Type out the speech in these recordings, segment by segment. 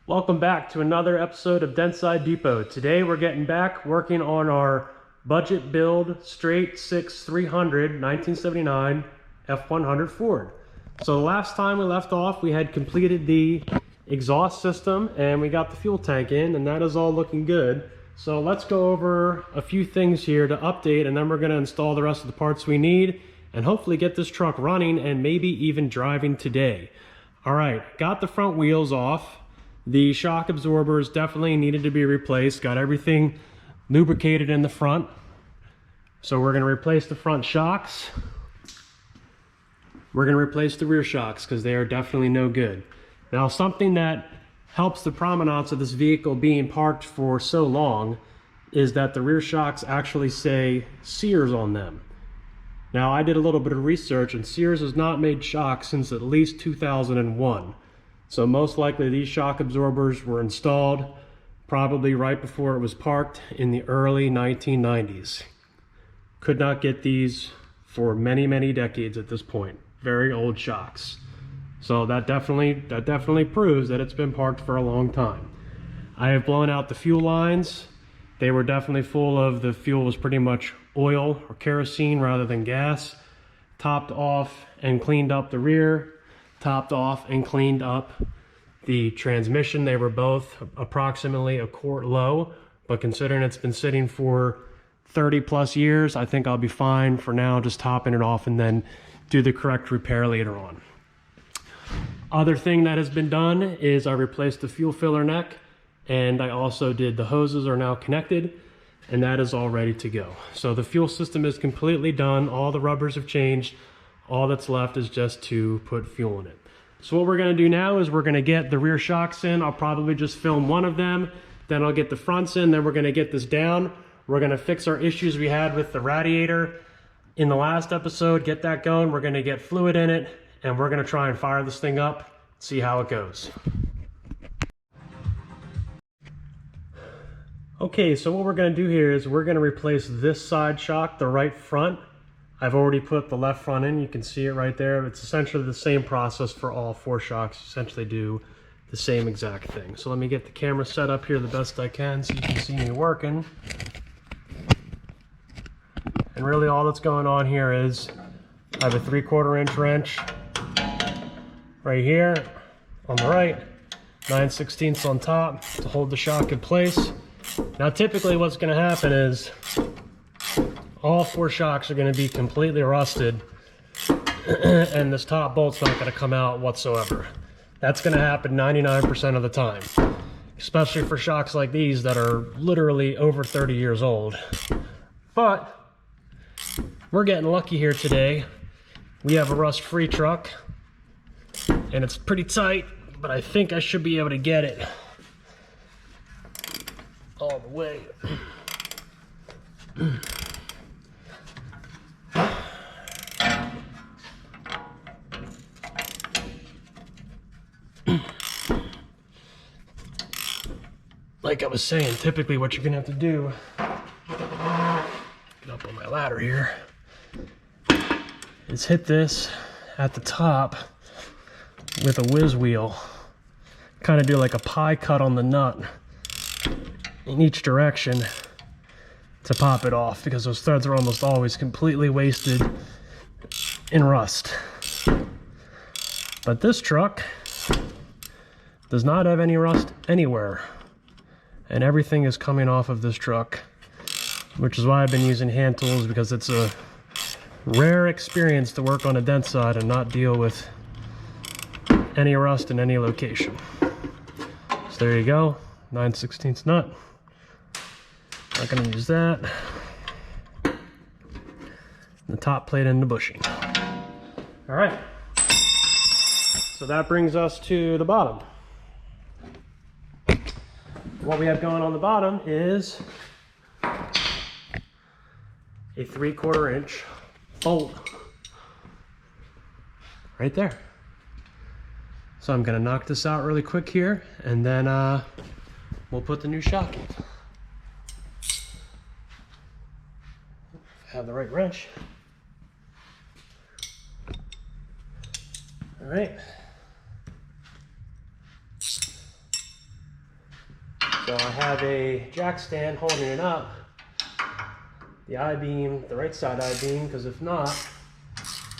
Welcome back to another episode of Dentside Depot. Today we're getting back working on our budget build straight 6 300 1979 F100 Ford. So the last time we left off, we had completed the exhaust system and we got the fuel tank in, and that is all looking good. So let's go over a few things here to update, and then we're going to install the rest of the parts we need and hopefully get this truck running and maybe even driving today. All right, got the front wheels off. The shock absorbers definitely needed to be replaced. Got everything lubricated in the front. So we're going to replace the front shocks. We're going to replace the rear shocks because they are definitely no good. Now, something that helps the provenance of this vehicle being parked for so long is that the rear shocks actually say Sears on them. Now, I did a little bit of research, and Sears has not made shocks since at least 2001. So most likely these shock absorbers were installed probably right before it was parked in the early 1990s. Could not get these for many decades at this point. Very old shocks. So that definitely proves that it's been parked for a long time. I have blown out the fuel lines. They were definitely full of, the fuel was pretty much oil or kerosene rather than gas. Topped off and cleaned up the rear. Topped off and cleaned up the transmission. They were both approximately a quart low, but considering it's been sitting for 30 plus years, I think I'll be fine for now, just topping it off and then do the correct repair later on. Other thing that has been done is I replaced the fuel filler neck, and I also did the hoses are now connected, and that is all ready to go. So the fuel system is completely done. All the rubbers have changed. All that's left is just to put fuel in it. So what we're going to do now is we're going to get the rear shocks in. I'll probably just film one of them, then I'll get the fronts in, then we're going to get this down. We're going to fix our issues we had with the radiator in the last episode, get that going. We're going to get fluid in it, and we're going to try and fire this thing up, see how it goes. Okay, so what we're going to do here is we're going to replace this side shock, the right front. I've already put the left front in. You can see it right there. It's essentially the same process for all four shocks. Essentially do the same exact thing. So let me get the camera set up here the best I can so you can see me working. And really all that's going on here is I have a 3/4 inch wrench right here on the right, 9/16 on top to hold the shock in place. Now typically what's going to happen is all four shocks are going to be completely rusted and this top bolt's not going to come out whatsoever. That's going to happen 99% of the time, especially for shocks like these that are literally over 30 years old. But we're getting lucky here today. We have a rust-free truck and it's pretty tight, but I think I should be able to get it all the way. Like I was saying, typically what you're gonna have to do, get up on my ladder here, is hit this at the top with a whiz wheel. Kind of do like a pie cut on the nut in each direction to pop it off, because those threads are almost always completely wasted in rust. But this truck does not have any rust anywhere, and everything is coming off of this truck, which is why I've been using hand tools, because it's a rare experience to work on a Dentside and not deal with any rust in any location. So there you go, 9/16 nut. Not gonna use that. The top plate in the bushing. All right, so that brings us to the bottom. What we have going on the bottom is a 3/4 inch bolt right there. So I'm gonna knock this out really quick here, and then we'll put the new shock in. Have the right wrench. All right. So I have a jack stand holding it up, the I-beam, the right side I-beam, because if not,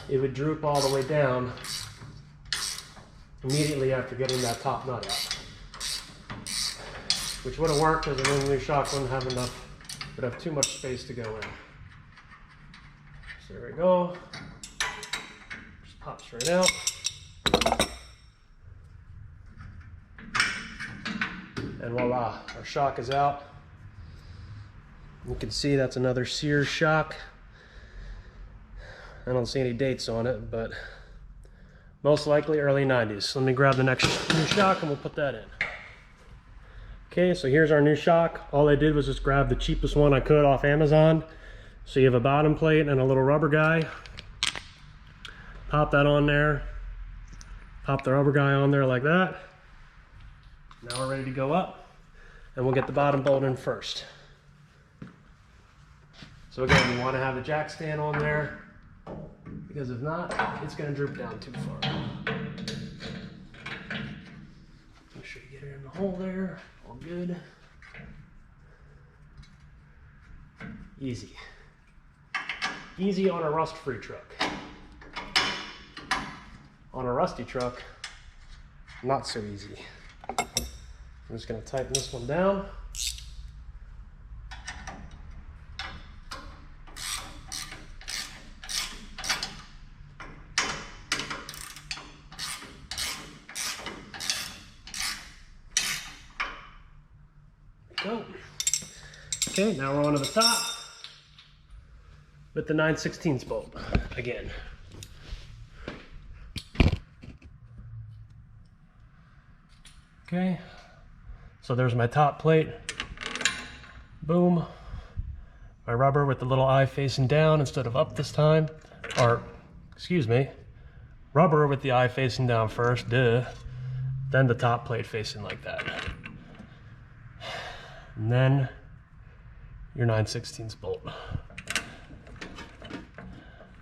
it would droop all the way down immediately after getting that top nut out. Which would have worked because the new shock wouldn't have enough, would have too much space to go in. So there we go. Just pops right out. And voila, our shock is out. You can see that's another Sears shock. I don't see any dates on it, but most likely early 90s. Let me grab the next new shock and we'll put that in. Okay, so here's our new shock. All I did was just grab the cheapest one I could off Amazon. So you have a bottom plate and a little rubber guy. Pop that on there. Pop the rubber guy on there like that. Now we're ready to go up, and we'll get the bottom bolt in first. So again, you want to have the jack stand on there, because if not, it's going to droop down too far. Make sure you get it in the hole there. All good. Easy. Easy on a rust-free truck. On a rusty truck, not so easy. I'm just going to tighten this one down. Go. Okay, now we're on to the top with the 9/16 bolt again. Okay, so there's my top plate. Boom. My rubber with the little eye facing down instead of up this time. Or, excuse me, rubber with the eye facing down first, duh. Then the top plate facing like that. And then your 9/16 bolt. I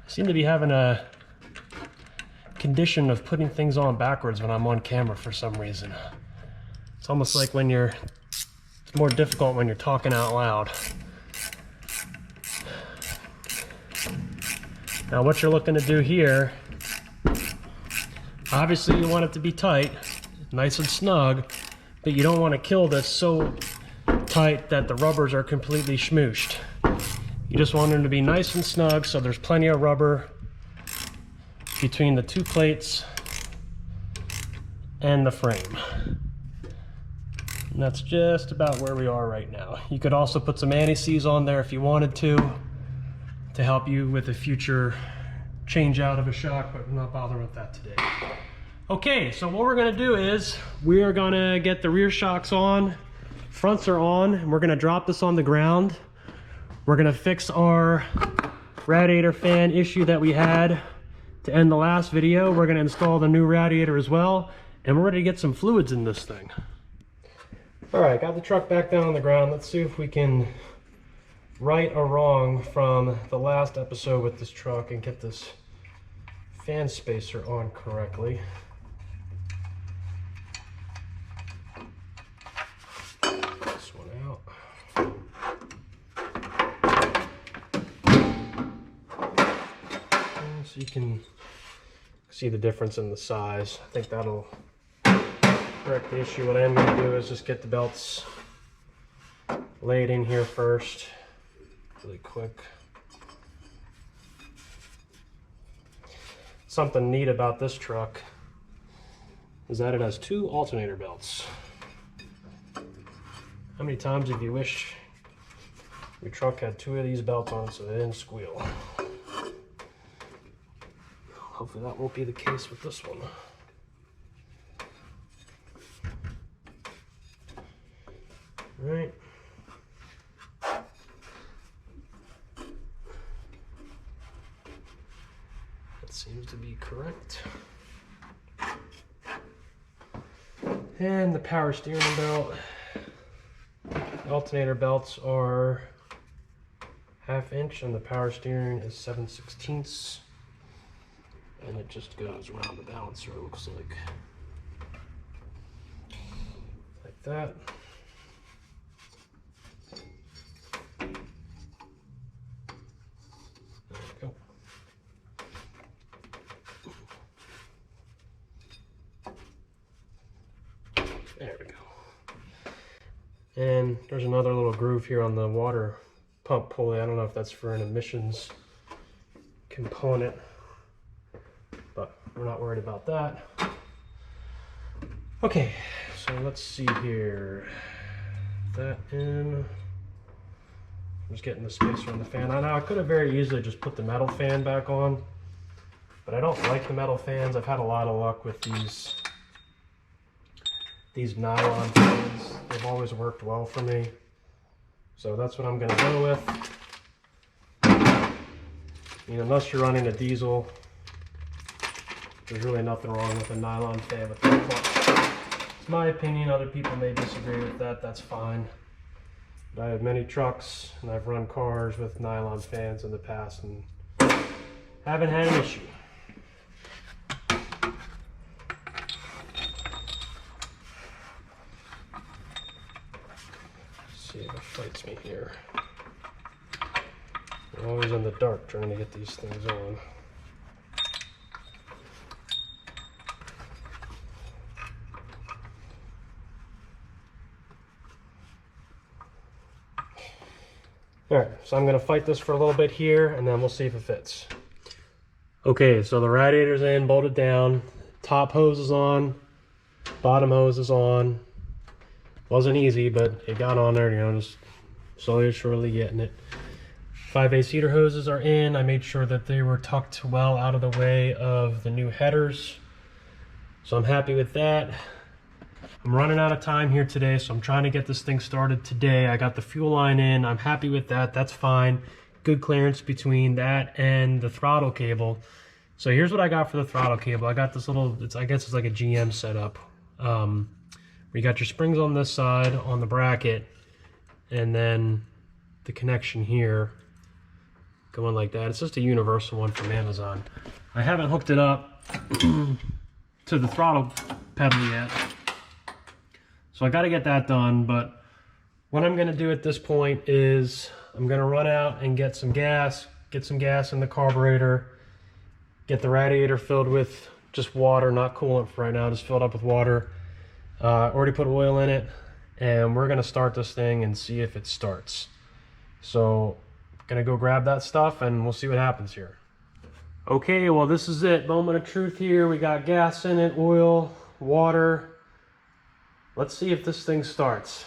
seem to be having a condition of putting things on backwards when I'm on camera for some reason. It's almost like when it's more difficult when you're talking out loud. Now what you're looking to do here, obviously you want it to be tight, nice and snug, but you don't want to kill this so tight that the rubbers are completely smooshed. You just want them to be nice and snug so there's plenty of rubber between the two plates and the frame. And that's just about where we are right now. You could also put some anti-seize on there if you wanted to help you with a future change out of a shock, but I'm not bothering with that today. Okay, so what we're gonna do is we are gonna get the rear shocks on, fronts are on, and we're gonna drop this on the ground. We're gonna fix our radiator fan issue that we had to end the last video. We're gonna install the new radiator as well, and we're ready to get some fluids in this thing. All right, got the truck back down on the ground. Let's see if we can right or wrong from the last episode with this truck and get this fan spacer on correctly. This one out. And so you can see the difference in the size. I think that'll correct the issue. What I'm going to do is just get the belts laid in here first, really quick. Something neat about this truck is that it has two alternator belts. How many times have you wished your truck had two of these belts on it so they didn't squeal? Hopefully that won't be the case with this one. Right. That seems to be correct. And the power steering belt. The alternator belts are 1/2 inch and the power steering is 7/16. And it just goes around the balancer, it looks like. Like that. There we go. And there's another little groove here on the water pump pulley. I don't know if that's for an emissions component, but we're not worried about that. Okay, so let's see here. That in. I'm just getting the spacer on the fan. I know I could have very easily just put the metal fan back on, but I don't like the metal fans. I've had a lot of luck with these nylon fans. They've always worked well for me. So that's what I'm gonna go with. You know, unless you're running a diesel, there's really nothing wrong with a nylon fan with that clutch. It's my opinion. Other people may disagree with that. That's fine. But I have many trucks and I've run cars with nylon fans in the past and haven't had an issue. See if it fights me here. I'm always in the dark trying to get these things on. Alright, so I'm going to fight this for a little bit here and then we'll see if it fits. Okay, so the radiator's in, bolted down, top hose is on, bottom hose is on. Wasn't easy, but it got on there, you know, just slowly or surely getting it. 5/8 heater hoses are in. I made sure that they were tucked well out of the way of the new headers. So I'm happy with that. I'm running out of time here today, so I'm trying to get this thing started today. I got the fuel line in. I'm happy with that. That's fine. Good clearance between that and the throttle cable. So here's what I got for the throttle cable. I got this little, I guess it's like a GM setup. You got your springs on this side on the bracket, and then the connection here going like that. It's just a universal one from Amazon. I haven't hooked it up to the throttle pedal yet, so I got to get that done. But what I'm going to do at this point is I'm going to run out and get some gas in the carburetor, get the radiator filled with just water, not coolant for right now, just filled up with water. Already put oil in it, and we're gonna start this thing and see if it starts. So gonna go grab that stuff and we'll see what happens here. Okay, well, this is it. Moment of truth here. We got gas in it, oil, water. Let's see if this thing starts.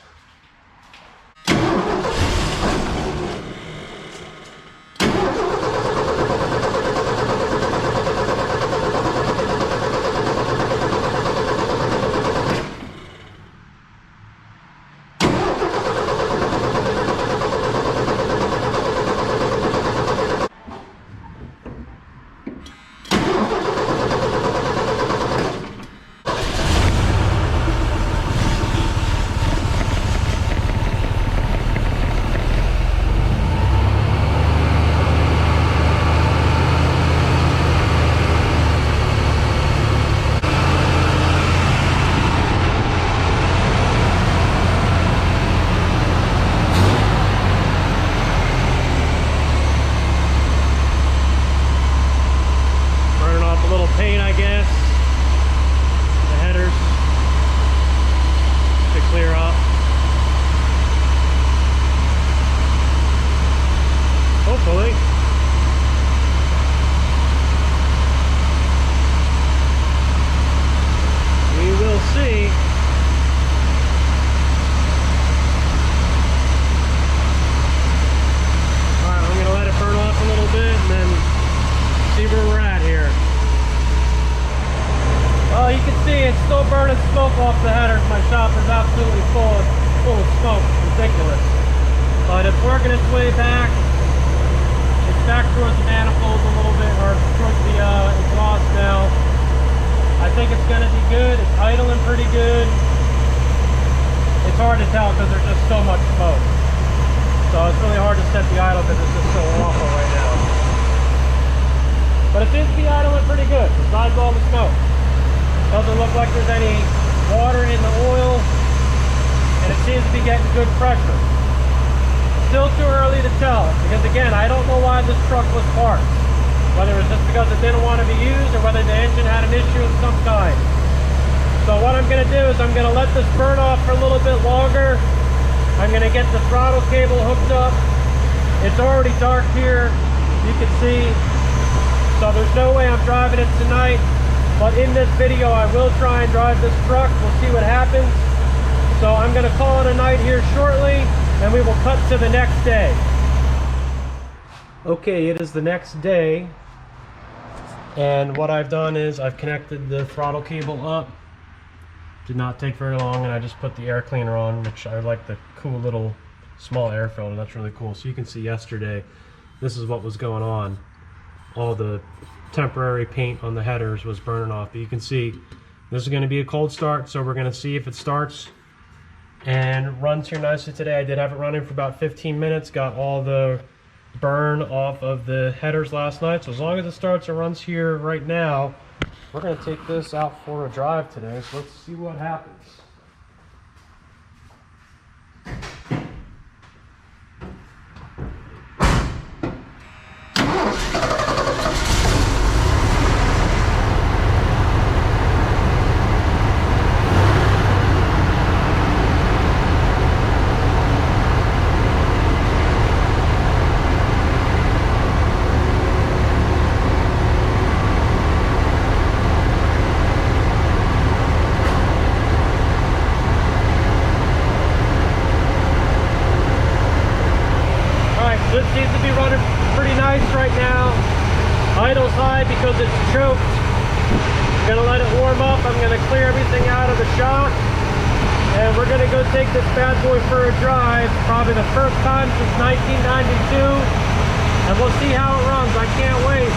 Off the headers. My shop is absolutely full of smoke. It's ridiculous. But it's working its way back. It's back towards the manifolds a little bit, or towards the exhaust now. I think it's going to be good. It's idling pretty good. It's hard to tell because there's just so much smoke. So it's really hard to set the idle because it's just so awful right now. But it seems to be idling pretty good besides all the smoke. Doesn't look like there's any water in the oil, and it seems to be getting good pressure. Still too early to tell, because again, I don't know why this truck was parked. Whether it's just because it didn't want to be used, or whether the engine had an issue of some kind. So what I'm going to do is I'm going to let this burn off for a little bit longer. I'm going to get the throttle cable hooked up. It's already dark here, you can see. So there's no way I'm driving it tonight. But in this video, I will try and drive this truck. We'll see what happens. So I'm going to call it a night here shortly, and we will cut to the next day. Okay, it is the next day. And what I've done is I've connected the throttle cable up. Did not take very long, and I just put the air cleaner on, which I like the cool little small air filter. That's really cool. So you can see yesterday, this is what was going on. All the temporary paint on the headers was burning off. But you can see this is going to be a cold start, so we're going to see if it starts and runs here nicely today. I did have it running for about 15 minutes, got all the burn off of the headers last night. So as long as it starts and runs here right now, we're going to take this out for a drive today. So let's see what happens. This seems to be running pretty nice right now. Idle's high because it's choked. I'm gonna let it warm up. I'm gonna clear everything out of the shock. And we're gonna go take this bad boy for a drive. Probably the first time since 1992. And we'll see how it runs. I can't wait.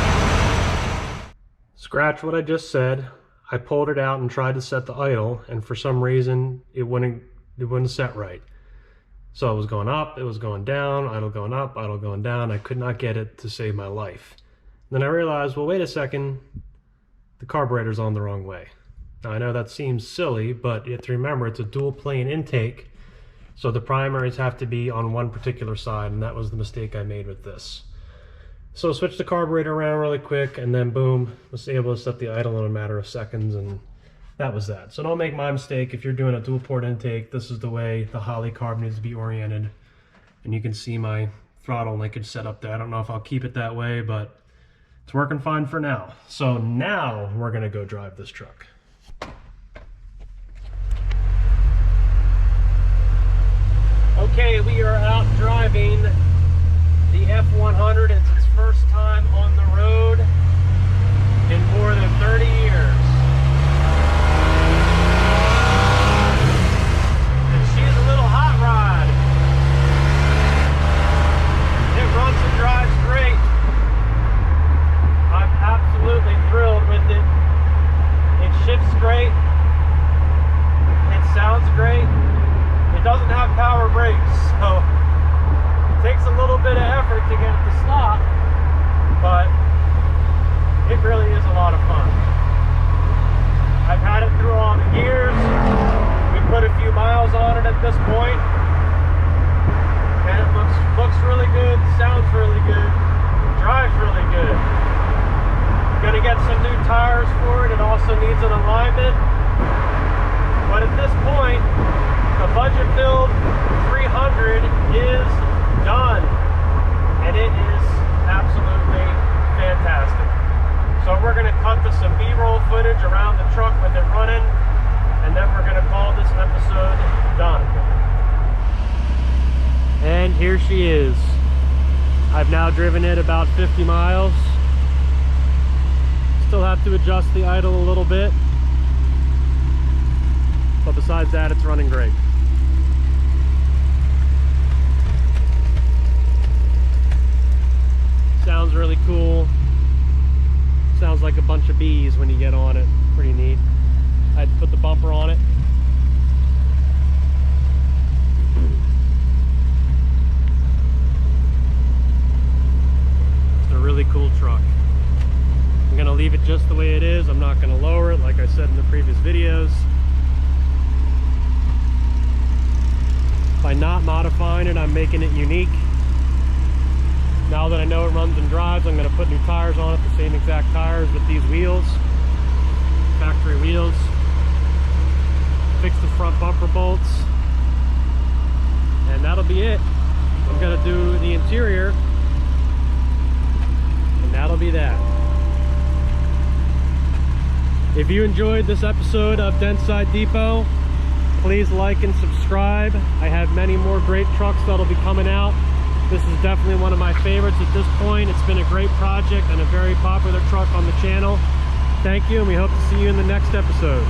Scratch what I just said. I pulled it out and tried to set the idle, and for some reason it wouldn't set right. So it was going up, it was going down, idle going up, idle going down. I could not get it to save my life. Then I realized, well, wait a second, the carburetor's on the wrong way. Now I know that seems silly, but you have to remember it's a dual plane intake, so the primaries have to be on one particular side, and that was the mistake I made with this. So switch the carburetor around really quick, and then boom, was able to set the idle in a matter of seconds, and that was that. So don't make my mistake. If you're doing a dual port intake, this is the way the Holley carb needs to be oriented. And you can see my throttle linkage set up there. I don't know if I'll keep it that way, but it's working fine for now. So now we're gonna go drive this truck. Okay, we are out driving the F100. It's its first time on the road in more than 30 years. Drives great. I'm absolutely thrilled with it. It shifts great. It sounds great. It doesn't have power brakes, so it takes a little bit of effort to get it to stop, but it really is a lot of fun. I've had it through all the gears. We put a few miles on it at this point. And it looks really good, sounds really good, drives really good. Gonna get some new tires for it. It also needs an alignment. But at this point, the budget build 300 is done. And it is absolutely fantastic. So we're gonna cut to some B-roll footage around the truck with it running, and then we're gonna call this episode done. And here she is. I've now driven it about 50 miles. Still have to adjust the idle a little bit. But besides that, it's running great. Sounds really cool. Sounds like a bunch of bees when you get on it. Pretty neat. I had to put the bumper on it. Really cool truck. I'm gonna leave it just the way it is. I'm not gonna lower it like I said in the previous videos. By not modifying it, I'm making it unique. Now that I know it runs and drives, I'm gonna put new tires on it, the same exact tires with these wheels, factory wheels. bumper bolts, and that'll be it. I'm gonna do the interior, and that'll be that. If you enjoyed this episode of Dentside Depot, please like and subscribe. I have many more great trucks that'll be coming out. This is definitely one of my favorites at this point. It's been a great project and a very popular truck on the channel. Thank you, and we hope to see you in the next episode.